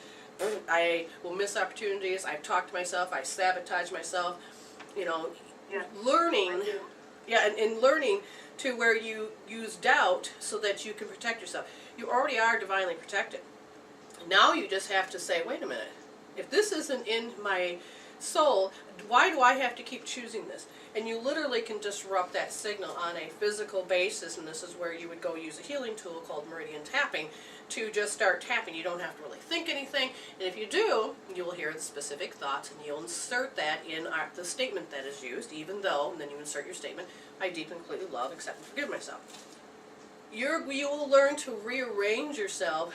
[SPEAKER 1] I will miss opportunities, I've talked to myself, I sabotage myself, learning, and learning to where you use doubt so that you can protect yourself. You already are divinely protected. Now you just have to say, wait a minute, if this isn't in my soul, why do I have to keep choosing this? And you literally can disrupt that signal on a physical basis, and this is where you would go use a healing tool called meridian tapping to just start tapping. You don't have to really think anything, and if you do, you will hear the specific thoughts, and you'll insert that in the statement that is used, even though, and then you insert your statement, I deeply, completely love, accept, and forgive myself. You will learn to rearrange yourself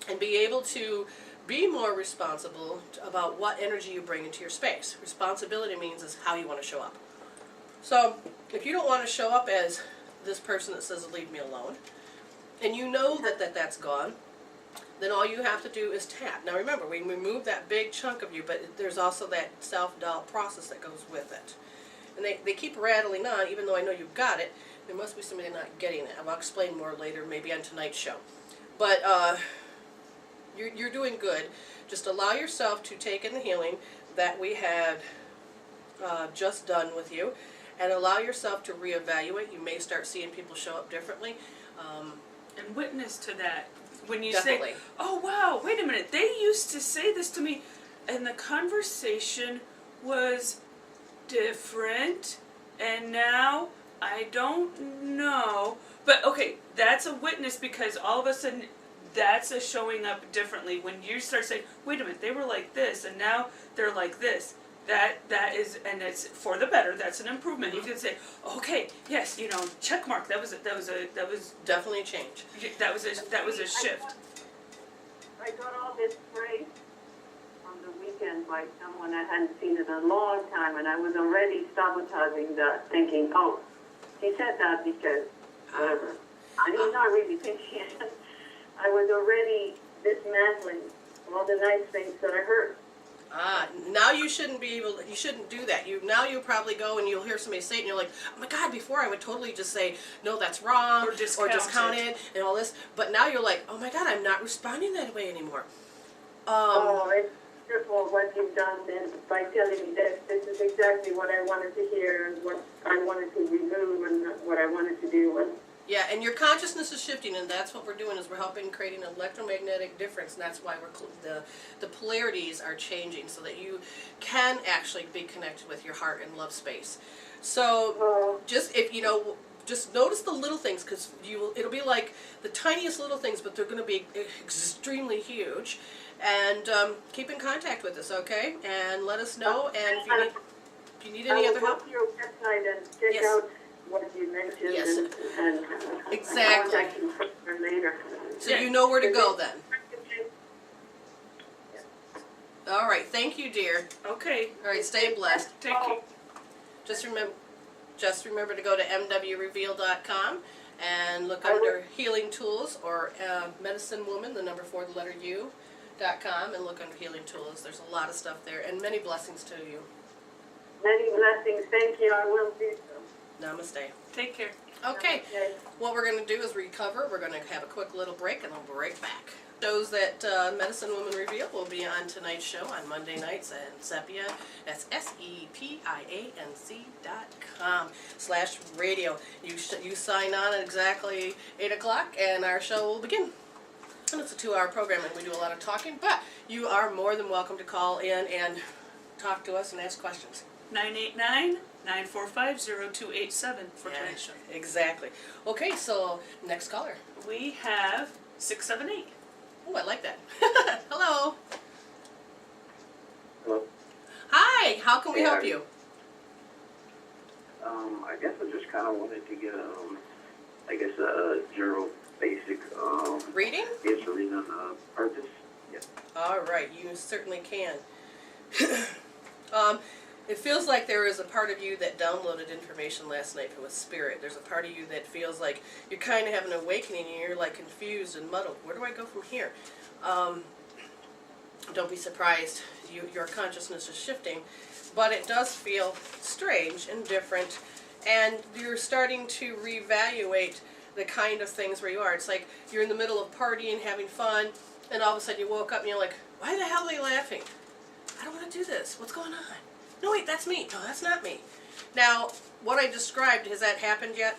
[SPEAKER 1] and be able to be more responsible about what energy you bring into your space. Responsibility means is how you want to show up. So if you don't want to show up as this person that says leave me alone, and you know that's gone, then all you have to do is tap. Now remember, we remove that big chunk of you, but there's also that self-doubt process that goes with it. And they keep rattling on, even though I know you've got it. There must be somebody not getting it. I'll explain more later, maybe on tonight's show. But you're doing good. Just allow yourself to take in the healing that we had just done with you, and allow yourself to reevaluate. You may start seeing people show up differently.
[SPEAKER 2] And witness to that. When you
[SPEAKER 1] Definitely.
[SPEAKER 2] say, oh wow, wait a minute, they used to say this to me, and the conversation was different, and now I don't know. But okay, that's a witness, because all of a sudden that's a showing up differently. When you start saying, wait a minute, they were like this and now they're like this. That is, and it's for the better. That's an improvement. You can say, okay, yes, check mark. That was
[SPEAKER 1] Definitely a change.
[SPEAKER 2] That was a shift.
[SPEAKER 5] I got all this praise on the weekend by someone I hadn't seen in a long time, and I was already sabotaging that, thinking, oh, he said that because whatever. And he's not really thinking it. I was already dismantling all the nice things that I heard.
[SPEAKER 1] Now you shouldn't you shouldn't do that. Now you'll probably go and you'll hear somebody say it and you're like, oh my God, before I would totally just say, no, that's wrong,
[SPEAKER 2] or discount
[SPEAKER 1] it, and all this. But now you're like, oh my God, I'm not responding that way anymore.
[SPEAKER 5] It's wonderful what you've done then by telling me this. This is exactly what I wanted to hear, and what I wanted to remove, and what I wanted to do. And
[SPEAKER 1] yeah, and your consciousness is shifting, and that's what we're doing, is we're helping creating an electromagnetic difference, and that's why the polarities are changing, so that you can actually be connected with your heart and love space. So just just notice the little things, because it'll be like the tiniest little things, but they're going to be extremely huge. And keep in contact with us, okay? And let us know. And if you need any other help,
[SPEAKER 5] go to your website and check
[SPEAKER 1] yes.
[SPEAKER 5] out what you mentioned
[SPEAKER 1] Yes.
[SPEAKER 5] and
[SPEAKER 1] Exactly.
[SPEAKER 5] contact you further later.
[SPEAKER 1] So you know where to go then. All right, thank you, dear.
[SPEAKER 2] Okay,
[SPEAKER 1] All right, stay blessed.
[SPEAKER 2] take care.
[SPEAKER 1] Just remember to go to mwreveal.com and look
[SPEAKER 5] I will.
[SPEAKER 1] under Healing Tools or Medicine Woman, the number 4, the letter U.com, and look under Healing Tools. There's a lot of stuff there, and many blessings to you.
[SPEAKER 5] Many blessings. Thank you. I will do so.
[SPEAKER 1] Namaste.
[SPEAKER 2] Take care.
[SPEAKER 1] Okay, what we're going to do is recover. We're going to have a quick little break, and we'll be right back. Shows that Medicine Woman Reveal will be on tonight's show on Monday nights at Sepia. That's sepianc.com/radio. You sign on at exactly 8 o'clock, and our show will begin. And it's a 2-hour program, and we do a lot of talking, but you are more than welcome to call in and talk to us and ask questions.
[SPEAKER 2] 989-945-0287 for tonight's show.
[SPEAKER 1] Exactly. Okay, so next caller.
[SPEAKER 2] We have 678.
[SPEAKER 1] Oh, I like that. Hello.
[SPEAKER 6] Hello.
[SPEAKER 1] Hi, how can we
[SPEAKER 6] Hey,
[SPEAKER 1] help
[SPEAKER 6] how are
[SPEAKER 1] you?
[SPEAKER 6] I guess I just kind of wanted to get a general basic
[SPEAKER 1] Reading?
[SPEAKER 6] yes, reading on purpose. Yeah.
[SPEAKER 1] All right, you certainly can. It feels like there is a part of you that downloaded information last night from a spirit. There's a part of you that feels like you're kind of having an awakening and you're like confused and muddled. Where do I go from here? Don't be surprised. Your consciousness is shifting, but it does feel strange and different, and you're starting to reevaluate the kind of things where you are. It's like you're in the middle of partying, having fun, and all of a sudden you woke up and you're like, why the hell are they laughing? I don't want to do this. What's going on? No, wait, that's me. No, that's not me. Now, what I described, has that happened yet?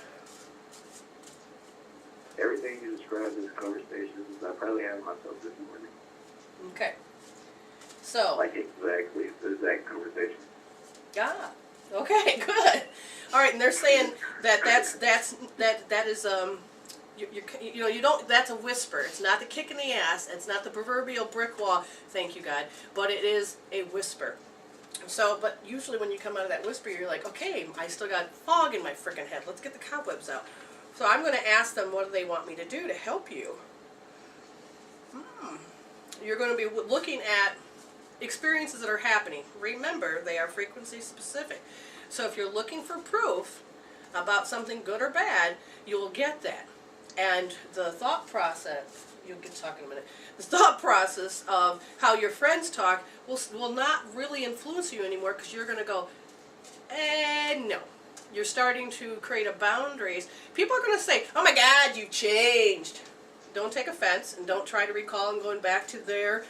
[SPEAKER 6] Everything you described in the conversations, I probably have myself this morning.
[SPEAKER 1] Okay. So,
[SPEAKER 6] Like exactly the exact conversation.
[SPEAKER 1] okay, good. All right, and they're saying that that is you don't. That's a whisper. It's not the kick in the ass. It's not the proverbial brick wall. Thank you, God. But it is a whisper. So, but usually when you come out of that whisper, you're like, okay, I still got fog in my frickin' head. Let's get the cobwebs out. So I'm going to ask them, what do they want me to do to help you? You're going to be looking at experiences that are happening. Remember, they are frequency specific. So if you're looking for proof about something good or bad, you will get that. And the thought process, you'll get to talk in a minute, the thought process of how your friends talk will not really influence you anymore, because you're going to go, no. You're starting to create a boundaries. People are going to say, oh my God, you've changed. Don't take offense, and don't try to recall and going back to their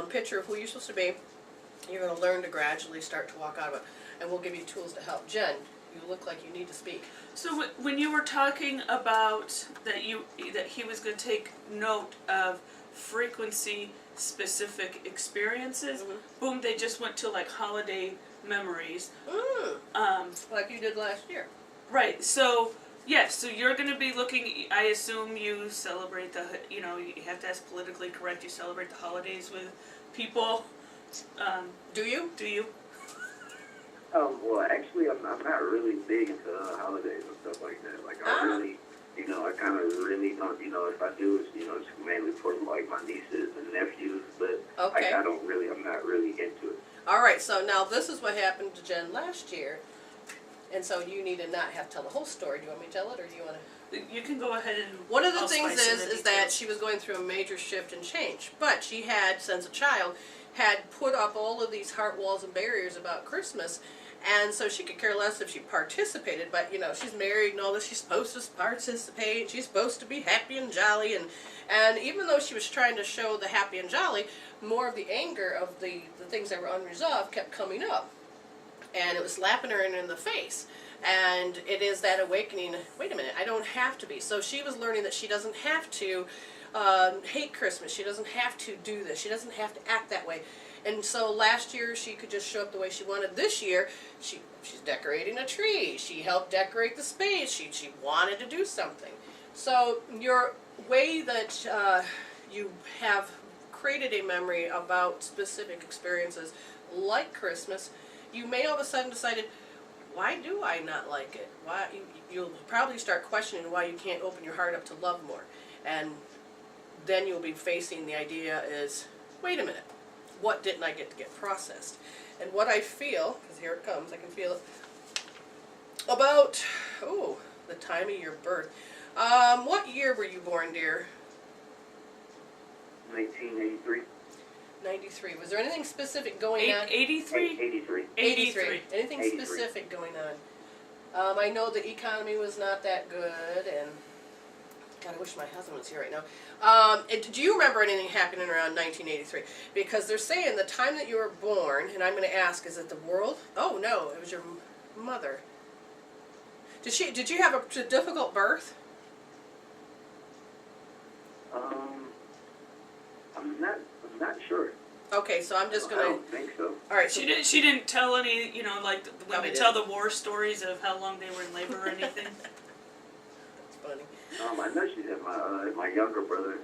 [SPEAKER 1] picture of who you're supposed to be. You're going to learn to gradually start to walk out of it, and we'll give you tools to help. Jen, you look like you need to speak.
[SPEAKER 2] So when you were talking about that he was going to take note of frequency specific experiences, boom, they just went to like holiday memories.
[SPEAKER 1] Like you did last year.
[SPEAKER 2] Right. So yes. So you're going to be looking. I assume you celebrate you have to ask politically correct. You celebrate the holidays with people.
[SPEAKER 1] Do you?
[SPEAKER 2] Do you?
[SPEAKER 6] Well, actually, I'm not really big into holidays and stuff like that. Like, I really, I kind of really don't, if I do, it's mainly for, like, my nieces and nephews, but,
[SPEAKER 1] Okay.
[SPEAKER 6] I'm not really into it.
[SPEAKER 1] All right, so now this is what happened to Jen last year, and so you need to not have to tell the whole story. Do you want me to tell it, or do you want to?
[SPEAKER 2] You can go ahead and.
[SPEAKER 1] One of the
[SPEAKER 2] I'll
[SPEAKER 1] things
[SPEAKER 2] spice in the
[SPEAKER 1] is that
[SPEAKER 2] details.
[SPEAKER 1] she was going through a major shift and change, but she had, since a child, had put up all of these heart walls and barriers about Christmas, and so she could care less if she participated, but she's married and all this, she's supposed to participate, she's supposed to be happy and jolly, and even though she was trying to show the happy and jolly, more of the anger of the things that were unresolved kept coming up, and it was slapping her in the face. And it is that awakening, wait a minute, I don't have to be. So she was learning that she doesn't have to hate Christmas. She doesn't have to do this. She doesn't have to act that way. And so last year she could just show up the way she wanted. This year she's decorating a tree. She helped decorate the space. She wanted to do something. So your way that you have created a memory about specific experiences like Christmas, you may all of a sudden decided, why do I not like it? Why you'll probably start questioning why you can't open your heart up to love more, and then you'll be facing the idea is, wait a minute, what didn't I get to get processed? And what I feel, because here it comes, I can feel it, about, the time of your birth. What year were you born, dear?
[SPEAKER 6] 1983.
[SPEAKER 1] 93. Was there anything specific going on?
[SPEAKER 2] 83?
[SPEAKER 6] 83.
[SPEAKER 1] 83. Anything
[SPEAKER 6] 83.
[SPEAKER 1] specific going on? I know the economy was not that good, and God, I wish my husband was here right now. Do you remember anything happening around 1983? Because they're saying the time that you were born, and I'm going to ask, is it the world? Oh no, it was your mother. Did you have a difficult birth?
[SPEAKER 6] I'm not sure.
[SPEAKER 1] Okay, so I'm just
[SPEAKER 6] I
[SPEAKER 1] going to.
[SPEAKER 6] don't think so.
[SPEAKER 1] All right, so
[SPEAKER 2] She didn't tell any, like when
[SPEAKER 1] Probably
[SPEAKER 2] they tell the war stories of how long they were in labor or anything.
[SPEAKER 1] that's funny.
[SPEAKER 6] I know she had my younger brother,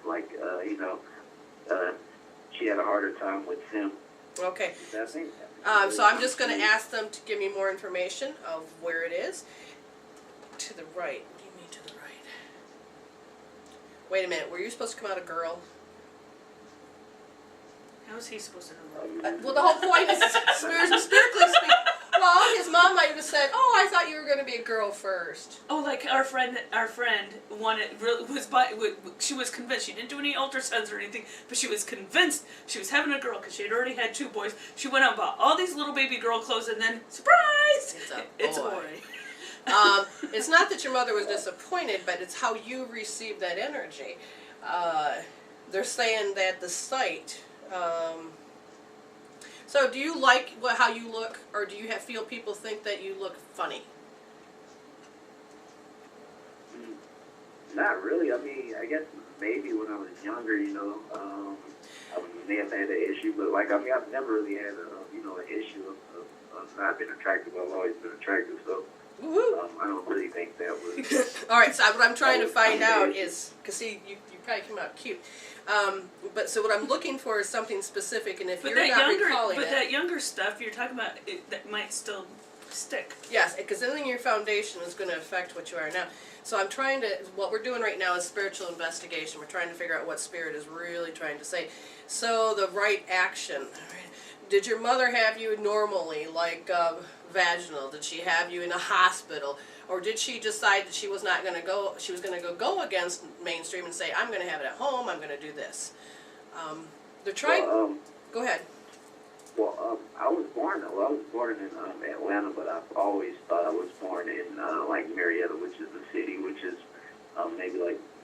[SPEAKER 6] she had a harder time with him.
[SPEAKER 1] Okay.
[SPEAKER 6] I think.
[SPEAKER 1] So I'm just going to ask them to give me more information of where it is. To the right. What do you mean to the right? Wait a minute. Were you supposed to come out a girl?
[SPEAKER 2] How is he supposed to know?
[SPEAKER 1] Well, the whole point is spiritually speaking. Well, his mom might have said, "Oh, I thought you were going to be a girl first."
[SPEAKER 2] Oh, like our friend she was convinced. She didn't do any ultrasounds or anything, but she was convinced she was having a girl because she had already had 2 boys. She went out and bought all these little baby girl clothes, and then surprise, it's a boy.
[SPEAKER 1] It's not that your mother was disappointed, but it's how you received that energy. They're saying that the sight. So do you like how you look, or do you feel people think that you look funny?
[SPEAKER 6] Not really. I mean, I guess maybe when I was younger, I may have had an issue, but I've never really had an issue of not being attractive. I've always been attractive, so I don't really think that was.
[SPEAKER 1] All right. So what I'm trying to find out is, because see, you probably came out cute. But so what I'm looking for is something specific, and if you're not recalling it,
[SPEAKER 2] that younger stuff you're talking about, that might still stick.
[SPEAKER 1] yes, because anything in your foundation is going to affect what you are now. So I'm trying to, what we're doing right now is spiritual investigation. We're trying to figure out what spirit is really trying to say. So the right action. Did your mother have you normally, like vaginal? Did she have you in a hospital? Or did she decide that she was not going to go, she was going to go against mainstream and say, I'm going to have it at home, I'm going to do this? They're trying, go ahead.
[SPEAKER 6] Well, I was born in Atlanta, but I've always thought I was born in Marietta, which is the city, which is maybe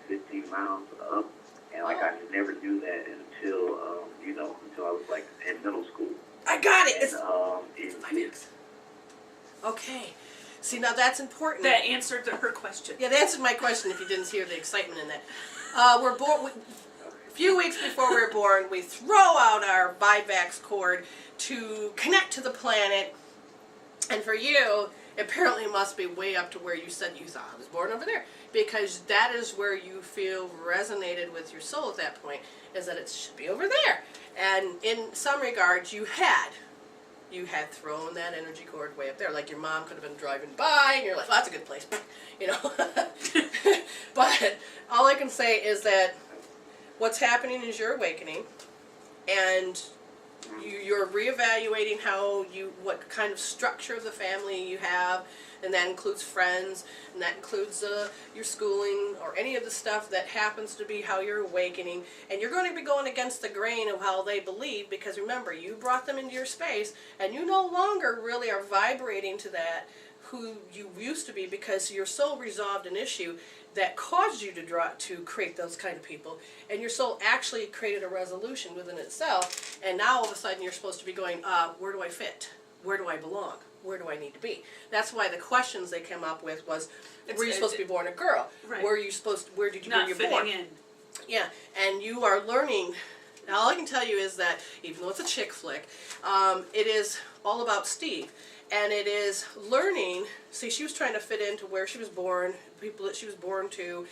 [SPEAKER 6] 15 miles up, and I never knew that until until I was in middle school.
[SPEAKER 1] I got it.
[SPEAKER 6] And,
[SPEAKER 1] okay. See, now that's important.
[SPEAKER 2] That answered her question.
[SPEAKER 1] Yeah, that answered my question. If you didn't hear the excitement in that, we're born. A few weeks before we're born, we throw out our Vivax cord to connect to the planet. And for you, apparently it must be way up to where you said you thought I was born over there, because that is where you feel resonated with your soul at that point, is that it should be over there. And in some regards, you had thrown that energy cord way up there. Like your mom could have been driving by, and you're like, well, that's a good place, But all I can say is that what's happening is you're awakening, and you're reevaluating what kind of structure of the family you have, and that includes friends, and that includes your schooling, or any of the stuff that happens to be how you're awakening. And you're going to be going against the grain of how they believe, because remember, you brought them into your space, and you no longer really are vibrating to that who you used to be, because your soul resolved an issue that caused you to create those kind of people, and your soul actually created a resolution within itself, and now all of a sudden you're supposed to be going, where do I fit? Where do I belong? Where do I need to be? That's why the questions they came up with was, were you supposed to be born a girl?
[SPEAKER 2] Right.
[SPEAKER 1] Where did you
[SPEAKER 2] Not
[SPEAKER 1] were you
[SPEAKER 2] fitting
[SPEAKER 1] born?
[SPEAKER 2] in.
[SPEAKER 1] Yeah, and you are learning. Now, all I can tell you is that, even though it's a chick flick, it is all about Steve. And it is learning. See, she was trying to fit into where she was born, people that she was born to,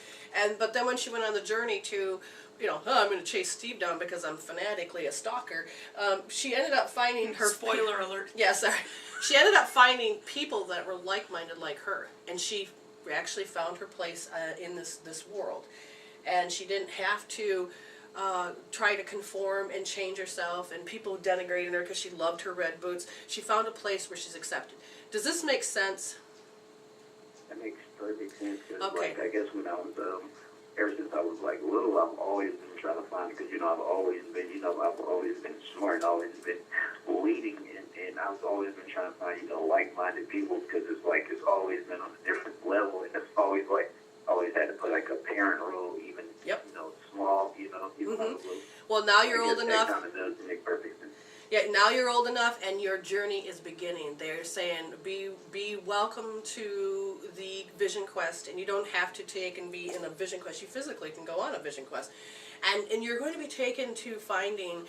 [SPEAKER 1] but then when she went on the journey to I'm going to chase Steve down because I'm fanatically a stalker. She ended up finding her...
[SPEAKER 2] Spoiler alert.
[SPEAKER 1] Yeah, sorry. She ended up finding people that were like-minded like her. And she actually found her place in this world. And she didn't have to try to conform and change herself, and people denigrated her because she loved her red boots. She found a place where she's accepted. Does this make sense?
[SPEAKER 6] That makes perfect sense. 'Cause,
[SPEAKER 1] Okay.
[SPEAKER 6] like, I guess when I was, ever since I was like little, I've always been trying to find, because I've always been smart, and always been leading, and I've always been trying to find like-minded people, because it's always been on a different level, and it's always had to play like a parent role, even
[SPEAKER 1] Yep.
[SPEAKER 6] small,
[SPEAKER 1] Well, now you're
[SPEAKER 6] I
[SPEAKER 1] old
[SPEAKER 6] guess
[SPEAKER 1] enough.
[SPEAKER 6] That kind of does make perfect sense.
[SPEAKER 1] Yeah, now you're old enough, and your journey is beginning. They're saying, be welcome to the vision quest, and you don't have to take and be in a vision quest. You physically can go on a vision quest, and you're going to be taken to finding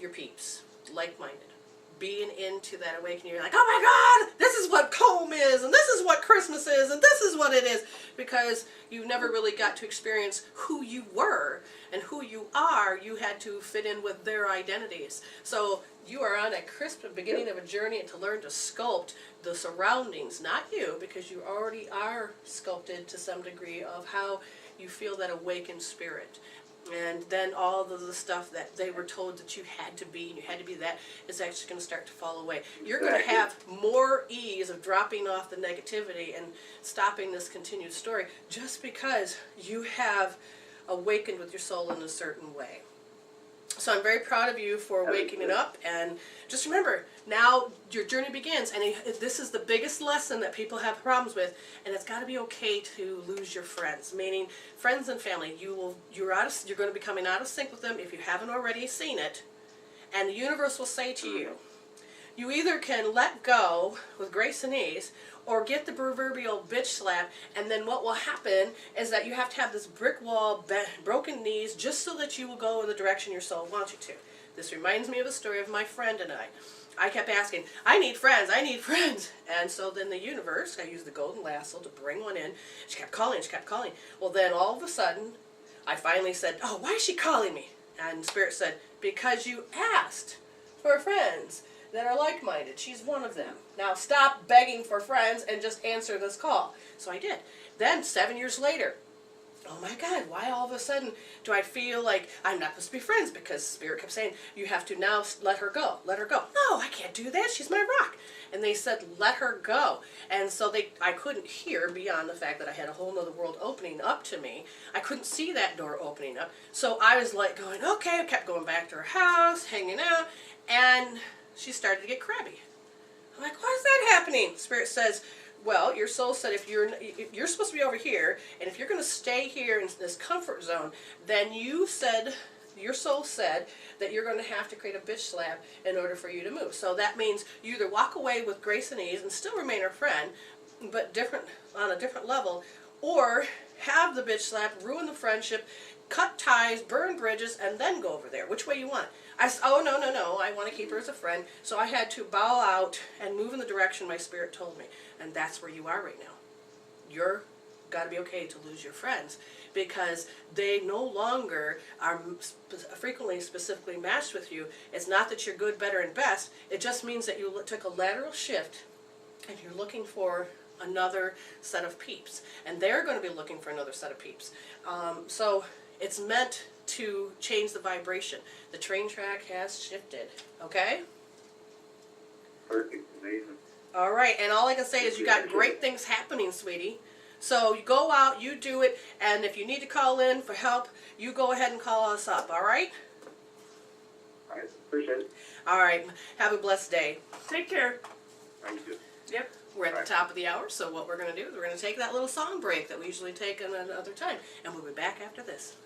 [SPEAKER 1] your peeps, like-minded, being into that awakening. You're like, oh my God, this is what home is, and this is what Christmas is, and this is what it is, because you never really got to experience who you were and who you are. You had to fit in with their identities. So you are on a crisp beginning of a journey to learn to sculpt the surroundings, not you, because you already are sculpted to some degree of how you feel that awakened spirit. And then all of the stuff that they were told that you had to be, and you had to be that, is actually going to start to fall away. You're going to have more ease of dropping off the negativity and stopping this continued story just because you have awakened with your soul in a certain way. So I'm very proud of you for waking it up, and just remember, now your journey begins, and this is the biggest lesson that people have problems with, and it's got to be okay to lose your friends, meaning you're going to be coming out of sync with them if you haven't already seen it, and the universe will say to you, you either can let go with grace and ease, or get the proverbial bitch slap, and then what will happen is that you have to have this brick wall, broken knees, just so that you will go in the direction your soul wants you to. This reminds me of a story of my friend and I. I kept asking, I need friends, I need friends. And so then the universe, I used the golden lasso to bring one in. She kept calling, she kept calling. Well, then all of a sudden, I finally said, oh, why is she calling me? And Spirit said, because you asked for friends that are like-minded. She's one of them. Now stop begging for friends and just answer this call. So I did. Then 7 years later, oh my God, why all of a sudden do I feel like I'm not supposed to be friends? Because Spirit kept saying, you have to now let her go. Let her go. No, I can't do that. She's my rock. And they said, let her go. And so I couldn't hear beyond the fact that I had a whole other world opening up to me. I couldn't see that door opening up. So I was like going, okay, I kept going back to her house, hanging out, and she started to get crabby. I'm like, why is that happening? Spirit says, well, your soul said if you're supposed to be over here, and if you're going to stay here in this comfort zone, then your soul said that you're going to have to create a bitch slap in order for you to move. So that means you either walk away with grace and ease and still remain her friend, but on a different level, or have the bitch slap, ruin the friendship, cut ties, burn bridges, and then go over there. Which way you want it? I said, oh, no, I want to keep her as a friend. So I had to bow out and move in the direction my spirit told me. And that's where you are right now. You're got to be okay to lose your friends because they no longer are frequently specifically matched with you. It's not that you're good, better, and best. It just means that you took a lateral shift and you're looking for another set of peeps. And they're going to be looking for another set of peeps. So it's meant to change the vibration. The train track has shifted, okay?
[SPEAKER 6] Perfect, amazing.
[SPEAKER 1] All right, and all I can say is you got great things happening, sweetie. So you go out, you do it, and if you need to call in for help, you go ahead and call us up, all right?
[SPEAKER 6] All right, appreciate it.
[SPEAKER 1] All right, have a blessed day.
[SPEAKER 2] Take care.
[SPEAKER 6] Thank you.
[SPEAKER 2] Yep.
[SPEAKER 1] We're at the top of the hour, so what we're going to do is we're going to take that little song break that we usually take another time, and we'll be back after this.